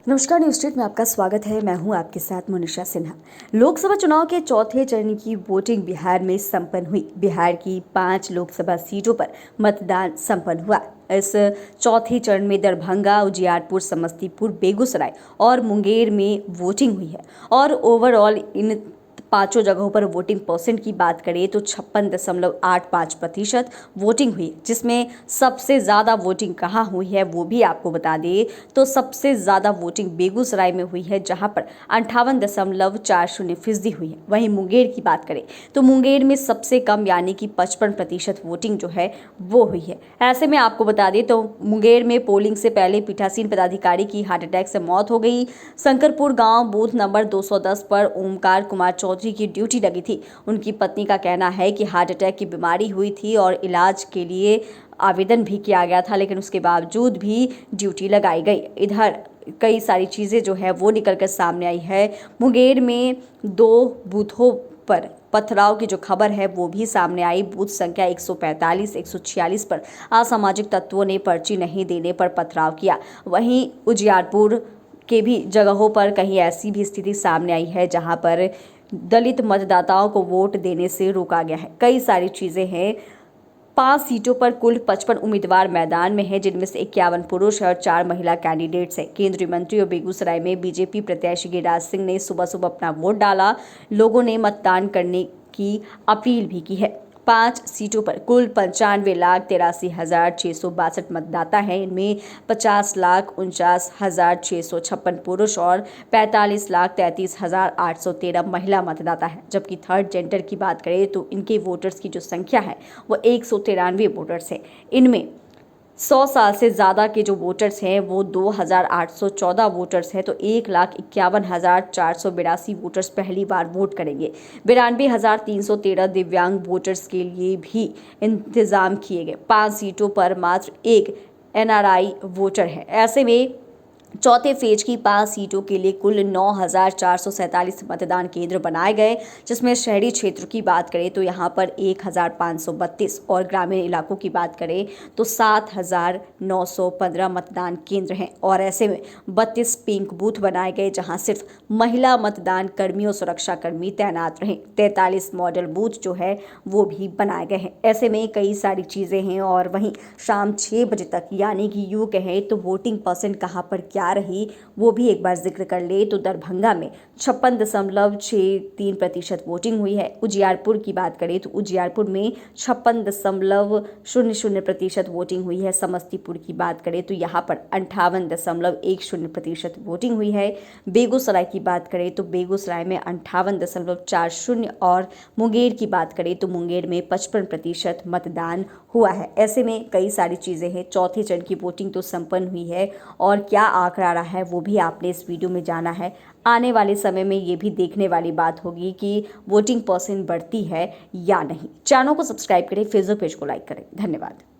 नमस्कार, news street में आपका स्वागत है। मैं हूं आपके साथ मोनिशा सिन्हा। लोकसभा चुनाव के चौथे चरण की वोटिंग बिहार में संपन्न हुई। बिहार की 5 लोकसभा सीटों पर मतदान संपन्न हुआ। इस चौथे चरण में दरभंगा, उजियारपुर, समस्तीपुर, बेगूसराय और मुंगेर में वोटिंग हुई है और ओवरऑल इन पांचों जगहों पर वोटिंग परसेंट की बात करें तो 56.85% वोटिंग हुई, जिसमें सबसे ज़्यादा वोटिंग कहाँ हुई है वो भी आपको बता दें तो सबसे ज़्यादा वोटिंग बेगूसराय में हुई है, जहां पर 58.40% हुई है। वहीं मुंगेर की बात करें तो मुंगेर में सबसे कम यानी कि 55% वोटिंग जो है वो हुई है। ऐसे में आपको बता दें तो मुंगेर में पोलिंग से पहले पीठासीन पदाधिकारी की हार्ट अटैक से मौत हो गई। शंकरपुर गांव बूथ नंबर 210 पर ओमकार कुमार चौधरी की ड्यूटी लगी थी। उनकी पत्नी का कहना है कि हार्ट अटैक की बीमारी हुई थी और इलाज के लिए आवेदन भी किया गया था, लेकिन उसके बावजूद भी ड्यूटी लगाई गई। इधर कई सारी चीज़ें जो है वो निकल कर सामने आई है। मुंगेर में 2 बूथों पर पथराव की जो खबर है वो भी सामने आई। बूथ संख्या 145, 146 पर असामाजिक तत्वों ने पर्ची नहीं देने पर पथराव किया। वहीं उजियारपुर के भी जगहों पर कहीं ऐसी भी स्थिति सामने आई है जहां पर दलित मतदाताओं को वोट देने से रोका गया है। कई सारी चीज़ें हैं। 5 सीटों पर कुल 55 उम्मीदवार मैदान में हैं, जिनमें से 51 पुरुष और 4 महिला कैंडिडेट्स हैं। केंद्रीय मंत्री और बेगूसराय में बीजेपी प्रत्याशी गिरिराज सिंह ने सुबह सुबह अपना वोट डाला। लोगों ने मतदान करने की अपील भी की है। 5 सीटों पर कुल 95,83,662 मतदाता हैं। इनमें 50,49,656 पुरुष और 45,33,813 महिला मतदाता हैं। जबकि थर्ड जेंडर की बात करें तो इनके वोटर्स की जो संख्या है वो 193 वोटर्स हैं। इनमें 100 साल से ज़्यादा के जो वोटर्स हैं वो 2,814 वोटर्स हैं, तो 1,51,482 वोटर्स पहली बार वोट करेंगे। 92,313 दिव्यांग वोटर्स के लिए भी इंतजाम किए गए। 5 सीटों पर मात्र एक NRI वोटर है। ऐसे में चौथे फेज की 5 सीटों के लिए कुल 9,447 मतदान केंद्र बनाए गए, जिसमें शहरी क्षेत्र की बात करें तो यहाँ पर 1,532 और ग्रामीण इलाकों की बात करें तो 7,915 मतदान केंद्र हैं। और ऐसे में 32 पिंक बूथ बनाए गए, जहाँ सिर्फ महिला मतदान कर्मी और सुरक्षा कर्मी तैनात रहे। 43 मॉडल बूथ जो है वो भी बनाए गए हैं। ऐसे में कई सारी चीज़ें हैं। और वहीं शाम 6 बजे तक यानी कि यूँ कहें तो वोटिंग परसेंट कहाँ पर क्या रही वो भी एक बार जिक्र कर ले तो दरभंगा में 56.63% वोटिंग हुई है। उजियारपुर की बात करें तो उजियारपुर में 56.00% वोटिंग हुई है। समस्तीपुर की बात करें तो यहाँ पर 58.10% वोटिंग हुई है। बेगूसराय की बात करें तो बेगूसराय में 58.40 और मुंगेर की बात करें तो मुंगेर में 55% मतदान हुआ है। ऐसे में कई सारी चीज़ें हैं। चौथे चरण की वोटिंग तो संपन्न हुई है और क्या आंकड़ा रहा है वो भी आपने इस वीडियो में जाना है। आने वाले समय में ये भी देखने वाली बात होगी कि वोटिंग परसेंट बढ़ती है या नहीं। चैनल को सब्सक्राइब करें, फेसबुक पेज को लाइक करें। धन्यवाद।